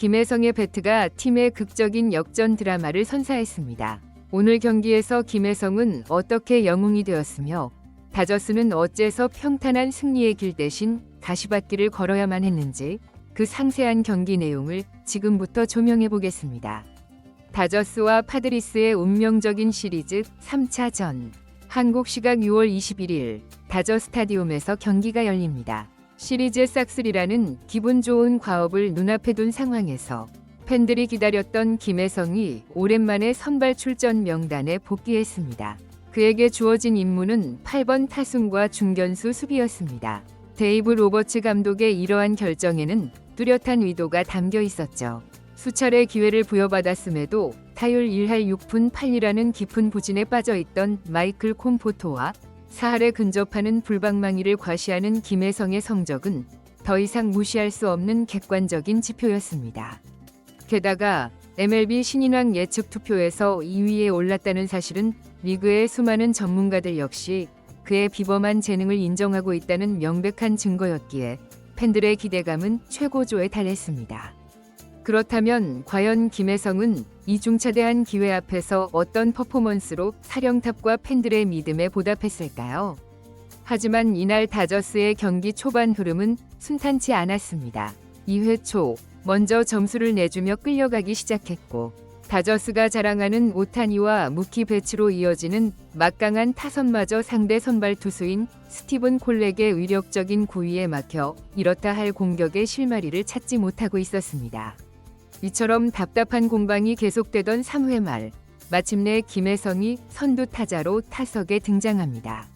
김혜성의 배트가 팀의 극적인 역전 드라마를 선사했습니다. 오늘 경기에서 김혜성은 어떻게 영웅이 되었으며 다저스는 어째서 평탄한 승리의 길 대신 가시밭길을 걸어야만 했는지 그 상세한 경기 내용을 지금부터 조명해 보겠습니다. 다저스와 파드리스의 운명적인 시리즈 3차전. 한국 시각 6월 21일 다저 스타디움에서 경기가 열립니다. 시리즈 싹쓸이라는 기분 좋은 과업을 눈앞에 둔 상황에서 팬들이 기다렸던 김혜성이 오랜만에 선발 출전 명단에 복귀했습니다. 그에게 주어진 임무는 8번 타순과 중견수 수비였습니다. 데이브 로버츠 감독의 이러한 결정에는 뚜렷한 의도가 담겨 있었죠. 수차례 기회를 부여받았음에도 타율 1할 6푼 8리라는 깊은 부진에 빠져있던 마이클 콤포토와 4할에 근접하는 불방망이를 과시하는 김혜성의 성적은 더 이상 무시할 수 없는 객관적인 지표였습니다. 게다가 MLB 신인왕 예측 투표에서 2위에 올랐다는 사실은 리그의 수많은 전문가들 역시 그의 비범한 재능을 인정하고 있다는 명백한 증거였기에 팬들의 기대감은 최고조에 달했습니다. 그렇다면 과연 김혜성은 이 중차대한 기회 앞에서 어떤 퍼포먼스로 사령탑과 팬들의 믿음에 보답했을까요? 하지만 이날 다저스의 경기 초반 흐름은 순탄치 않았습니다. 2회 초 먼저 점수를 내주며 끌려가기 시작했고 다저스가 자랑하는 오타니와 무키 배치로 이어지는 막강한 타선마저 상대 선발 투수인 스티븐 콜렉의 위력적인 구위에 막혀 이렇다 할 공격의 실마리를 찾지 못하고 있었습니다. 이처럼 답답한 공방이 계속되던 3회 말 마침내 김혜성이 선두 타자로 타석에 등장합니다.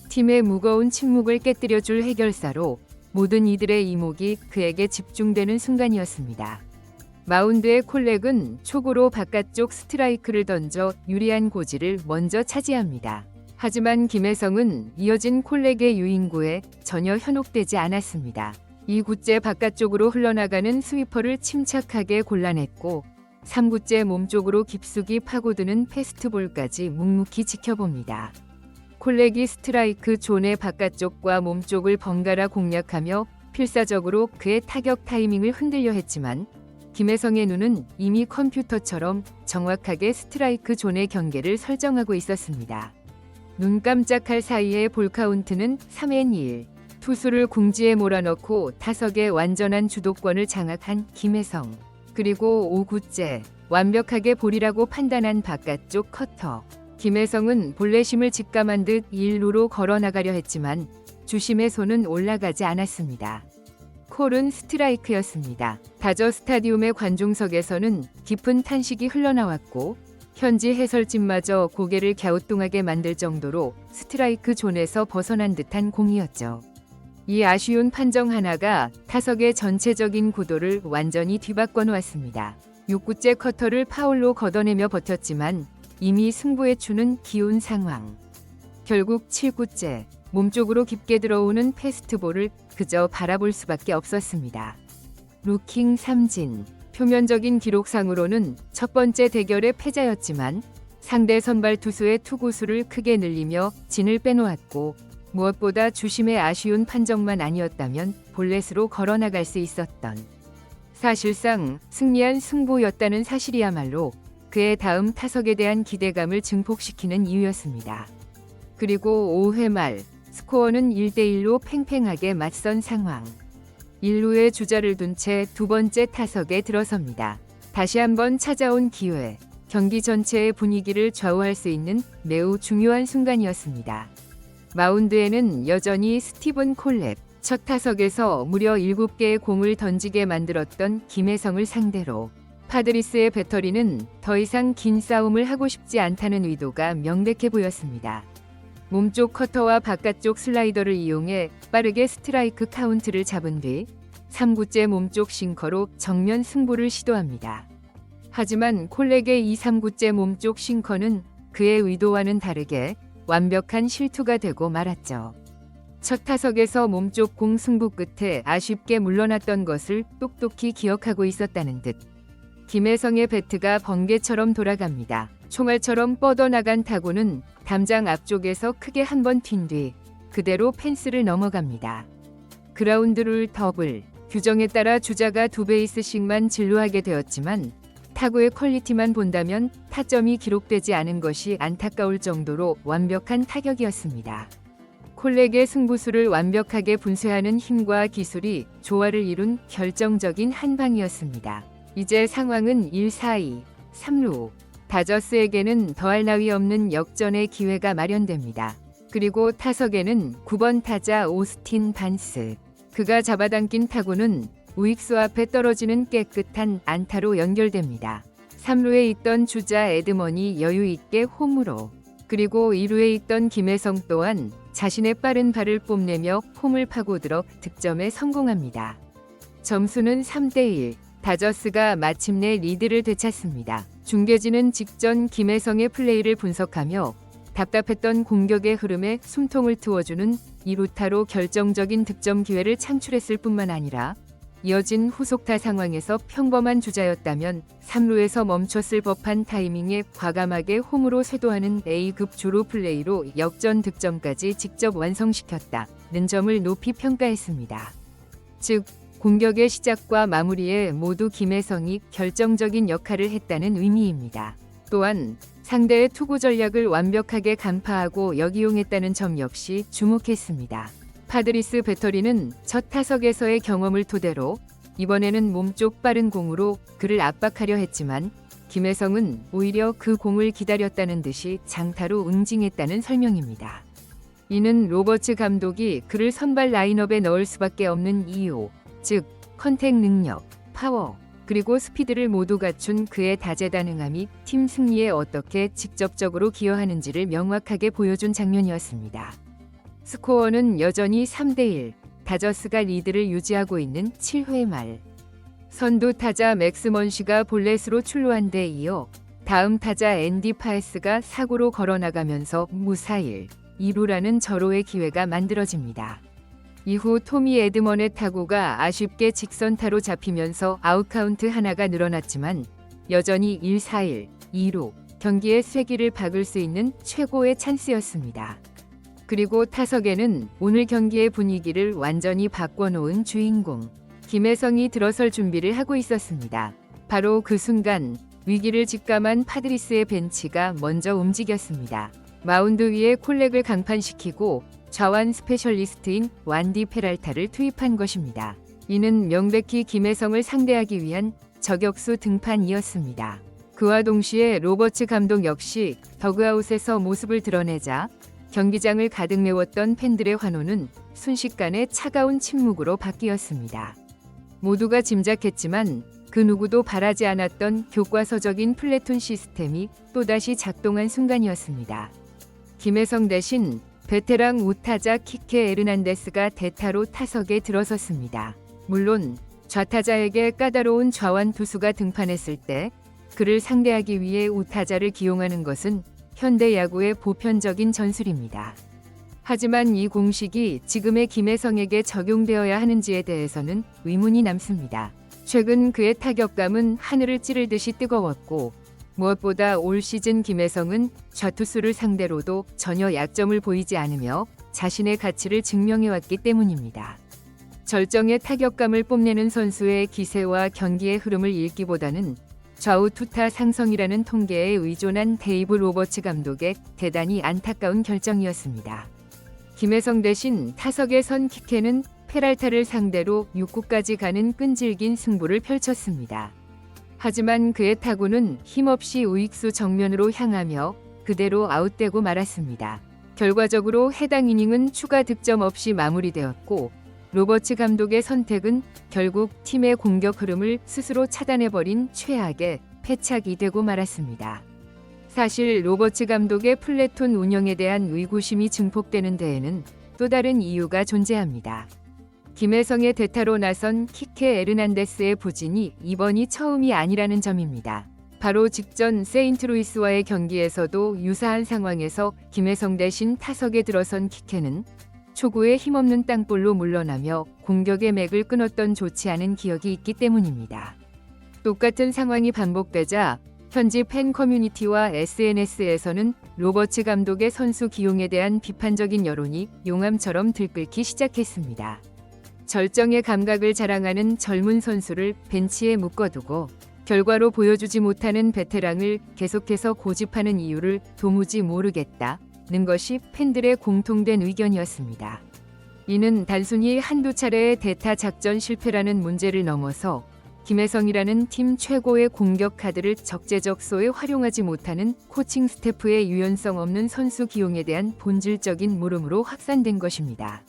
팀의 무거운 침묵을 깨뜨려줄 해결사로 모든 이들의 이목이 그에게 집중되는 순간이었습니다. 마운드의 콜렉은 초구로 바깥쪽 스트라이크를 던져 유리한 고지를 먼저 차지합니다. 하지만 김혜성은 이어진 콜렉의 유인구에 전혀 현혹되지 않았습니다. 2구째 바깥쪽으로 흘러나가는 스위퍼를 침착하게 골라냈고 3구째 몸쪽으로 깊숙이 파고드는 패스트볼까지 묵묵히 지켜봅니다. 콜렉이 스트라이크 존의 바깥쪽과 몸쪽을 번갈아 공략하며 필사적으로 그의 타격 타이밍을 흔들려 했지만 김혜성의 눈은 이미 컴퓨터처럼 정확하게 스트라이크 존의 경계를 설정하고 있었습니다. 눈 깜짝할 사이에 볼 카운트는 3앤1. 투수를 궁지에 몰아넣고 타석의 완전한 주도권을 장악한 김혜성. 그리고 5구째 완벽하게 볼이라고 판단한 바깥쪽 커터. 김혜성은 볼내심을 직감한 듯 1루로 걸어나가려 했지만 주심의 손은 올라가지 않았습니다. 콜은 스트라이크였습니다. 다저 스타디움의 관중석에서는 깊은 탄식이 흘러나왔고 현지 해설진마저 고개를 갸우뚱하게 만들 정도로 스트라이크 존에서 벗어난 듯한 공이었죠. 이 아쉬운 판정 하나가 타석의 전체적인 구도를 완전히 뒤바꿔 놓았습니다. 6구째 커터를 파울로 걷어내며 버텼지만 이미 승부의 추는 기운 상황. 결국 7구째 몸쪽으로 깊게 들어오는 패스트볼을 그저 바라볼 수밖에 없었습니다. 루킹 삼진. 표면적인 기록상으로는 첫 번째 대결의 패자였지만 상대 선발 투수의 투구수를 크게 늘리며 진을 빼놓았고 무엇보다 주심의 아쉬운 판정만 아니었다면 볼넷으로 걸어나갈 수 있었던 사실상 승리한 승부였다는 사실이야말로 그의 다음 타석에 대한 기대감을 증폭시키는 이유였습니다. 그리고 5회 말 스코어는 1대1로 팽팽하게 맞선 상황. 1루에 주자를 둔 채 두 번째 타석에 들어섭니다. 다시 한번 찾아온 기회. 경기 전체의 분위기를 좌우할 수 있는 매우 중요한 순간이었습니다. 마운드에는 여전히 스티븐 콜렉, 첫 타석에서 무려 7개의 공을 던지게 만들었던 김혜성을 상대로 파드리스의 배터리는 더 이상 긴 싸움을 하고 싶지 않다는 의도가 명백해 보였습니다. 몸쪽 커터와 바깥쪽 슬라이더를 이용해 빠르게 스트라이크 카운트를 잡은 뒤 3구째 몸쪽 싱커로 정면 승부를 시도합니다. 하지만 콜렉의 2, 3구째 몸쪽 싱커는 그의 의도와는 다르게 완벽한 실투가 되고 말았죠. 첫 타석에서 몸쪽 공 승부 끝에 아쉽게 물러났던 것을 똑똑히 기억하고 있었다는 듯 김혜성의 배트가 번개처럼 돌아갑니다. 총알처럼 뻗어나간 타구는 담장 앞쪽에서 크게 한 번 튄 뒤 그대로 펜스를 넘어갑니다. 그라운드 룰 더블. 규정에 따라 주자가 2베이스씩만 진루하게 되었지만 타구의 퀄리티만 본다면 타점이 기록되지 않은 것이 안타까울 정도로 완벽한 타격이었습니다. 콜렉의 승부수를 완벽하게 분쇄하는 힘과 기술이 조화를 이룬 결정적인 한 방이었습니다. 이제 상황은 1-4-2, 3루. 다저스에게는 더할 나위 없는 역전의 기회가 마련됩니다. 그리고 타석에는 9번 타자 오스틴 반스. 그가 잡아당긴 타구는 우익수 앞에 떨어지는 깨끗한 안타로 연결됩니다. 3루에 있던 주자 에드먼이 여유 있게 홈으로, 그리고 2루에 있던 김혜성 또한 자신의 빠른 발을 뽐내며 홈을 파고들어 득점에 성공합니다. 점수는 3-1. 다저스가 마침내 리드를 되찾습니다. 중계진은 직전 김혜성의 플레이를 분석하며 답답했던 공격의 흐름에 숨통을 트워주는 2루타로 결정적인 득점 기회를 창출했을 뿐만 아니라 이어진 후속타 상황에서 평범한 주자였다면 3루에서 멈췄을 법한 타이밍에 과감하게 홈으로 쇄도하는 A급 주루 플레이로 역전 득점까지 직접 완성시켰다는 점을 높이 평가했습니다. 즉, 공격의 시작과 마무리에 모두 김혜성이 결정적인 역할을 했다는 의미입니다. 또한 상대의 투구 전략을 완벽하게 간파하고 역이용했다는 점 역시 주목했습니다. 파드리스 배터리는 첫 타석에서의 경험을 토대로 이번에는 몸쪽 빠른 공으로 그를 압박하려 했지만 김혜성은 오히려 그 공을 기다렸다는 듯이 장타로 응징했다는 설명입니다. 이는 로버츠 감독이 그를 선발 라인업에 넣을 수밖에 없는 이유, 즉 컨택 능력, 파워, 그리고 스피드를 모두 갖춘 그의 다재다능함이 팀 승리에 어떻게 직접적으로 기여하는지를 명확하게 보여준 장면이었습니다. 스코어는 여전히 3-1, 다저스가 리드를 유지하고 있는 7회 말. 선두 타자 맥스 먼시가 볼넷으로 출루한 데 이어 다음 타자 앤디 파에스가 사구로 걸어나가면서 무사일, 2루라는 절호의 기회가 만들어집니다. 이후 토미 에드먼의 타구가 아쉽게 직선타로 잡히면서 아웃카운트 하나가 늘어났지만 여전히 1-4-1, 2루, 경기의 쐐기를 박을 수 있는 최고의 찬스였습니다. 그리고 타석에는 오늘 경기의 분위기를 완전히 바꿔놓은 주인공, 김혜성이 들어설 준비를 하고 있었습니다. 바로 그 순간 위기를 직감한 파드리스의 벤치가 먼저 움직였습니다. 마운드 위에 콜렉을 강판시키고 좌완 스페셜리스트인 완디 페랄타를 투입한 것입니다. 이는 명백히 김혜성을 상대하기 위한 저격수 등판이었습니다. 그와 동시에 로버츠 감독 역시 더그아웃에서 모습을 드러내자 경기장을 가득 메웠던 팬들의 환호는 순식간에 차가운 침묵으로 바뀌었습니다. 모두가 짐작했지만 그 누구도 바라지 않았던 교과서적인 플래툰 시스템이 또다시 작동한 순간이었습니다. 김혜성 대신 베테랑 우타자 키케 에르난데스가 대타로 타석에 들어섰습니다. 물론 좌타자에게 까다로운 좌완 투수가 등판했을 때 그를 상대하기 위해 우타자를 기용하는 것은 현대 야구의 보편적인 전술입니다. 하지만 이 공식이 지금의 김혜성에게 적용되어야 하는지에 대해서는 의문이 남습니다. 최근 그의 타격감은 하늘을 찌르듯이 뜨거웠고 무엇보다 올 시즌 김혜성은 좌투수를 상대로도 전혀 약점을 보이지 않으며 자신의 가치를 증명해왔기 때문입니다. 절정의 타격감을 뽐내는 선수의 기세와 경기의 흐름을 읽기보다는 좌우 투타 상성이라는 통계에 의존한 데이브 로버츠 감독의 대단히 안타까운 결정이었습니다. 김혜성 대신 타석에 선 키케는 페랄타를 상대로 6구까지 가는 끈질긴 승부를 펼쳤습니다. 하지만 그의 타구는 힘없이 우익수 정면으로 향하며 그대로 아웃되고 말았습니다. 결과적으로 해당 이닝은 추가 득점 없이 마무리되었고 로버츠 감독의 선택은 결국 팀의 공격 흐름을 스스로 차단해버린 최악의 패착이 되고 말았습니다. 사실 로버츠 감독의 플래툰 운영에 대한 의구심이 증폭되는 데에는 또 다른 이유가 존재합니다. 김혜성의 대타로 나선 키케 에르난데스의 부진이 이번이 처음이 아니라는 점입니다. 바로 직전 세인트루이스와의 경기에서도 유사한 상황에서 김혜성 대신 타석에 들어선 키케는 초구에 힘없는 땅볼로 물러나며 공격의 맥을 끊었던 좋지 않은 기억이 있기 때문입니다. 똑같은 상황이 반복되자 현지 팬 커뮤니티와 SNS에서는 로버츠 감독의 선수 기용에 대한 비판적인 여론이 용암처럼 들끓기 시작했습니다. 절정의 감각을 자랑하는 젊은 선수를 벤치에 묶어두고 결과로 보여주지 못하는 베테랑을 계속해서 고집하는 이유를 도무지 모르겠다는 것이 팬들의 공통된 의견이었습니다. 이는 단순히 한두 차례의 대타 작전 실패라는 문제를 넘어서 김혜성이라는 팀 최고의 공격 카드를 적재적소에 활용하지 못하는 코칭 스태프의 유연성 없는 선수 기용에 대한 본질적인 물음으로 확산된 것입니다.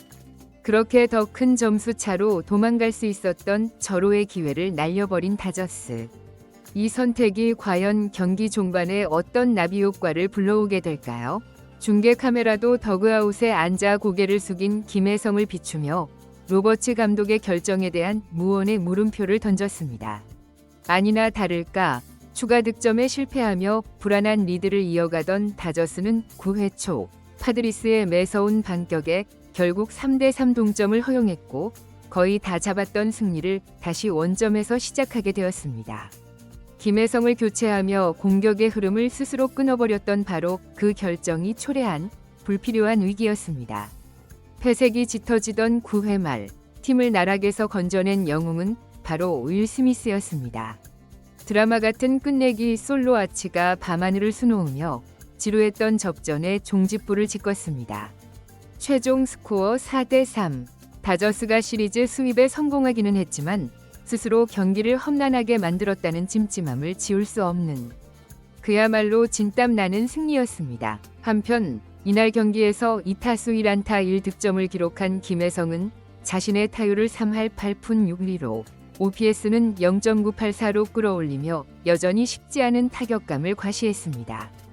그렇게 더 큰 점수 차로 도망갈 수 있었던 절호의 기회를 날려버린 다저스. 이 선택이 과연 경기 종반에 어떤 나비 효과를 불러오게 될까요? 중계 카메라도 더그아웃에 앉아 고개를 숙인 김혜성을 비추며 로버츠 감독의 결정에 대한 무언의 물음표를 던졌습니다. 아니나 다를까 추가 득점에 실패하며 불안한 리드를 이어가던 다저스는 9회 초 파드리스의 매서운 반격에 결국 3대3 동점을 허용했고 거의 다 잡았던 승리를 다시 원점에서 시작하게 되었습니다. 김혜성을 교체하며 공격의 흐름을 스스로 끊어버렸던 바로 그 결정이 초래한 불필요한 위기였습니다. 패색이 짙어지던 9회 말 팀을 나락에서 건져낸 영웅은 바로 윌 스미스였습니다. 드라마 같은 끝내기 솔로 아치가 밤하늘을 수놓으며 지루했던 접전에 종짓부를 짓궂습니다. 최종 스코어 4대3. 다저스가 시리즈 스윕에 성공하기는 했지만 스스로 경기를 험난하게 만들었다는 찜찜함을 지울 수 없는 그야말로 진땀 나는 승리였습니다. 한편 이날 경기에서 2타수 1안타 1득점을 기록한 김혜성은 자신의 타율을 3할 8푼 6리로 OPS는 0.984로 끌어올리며 여전히 쉽지 않은 타격감을 과시했습니다.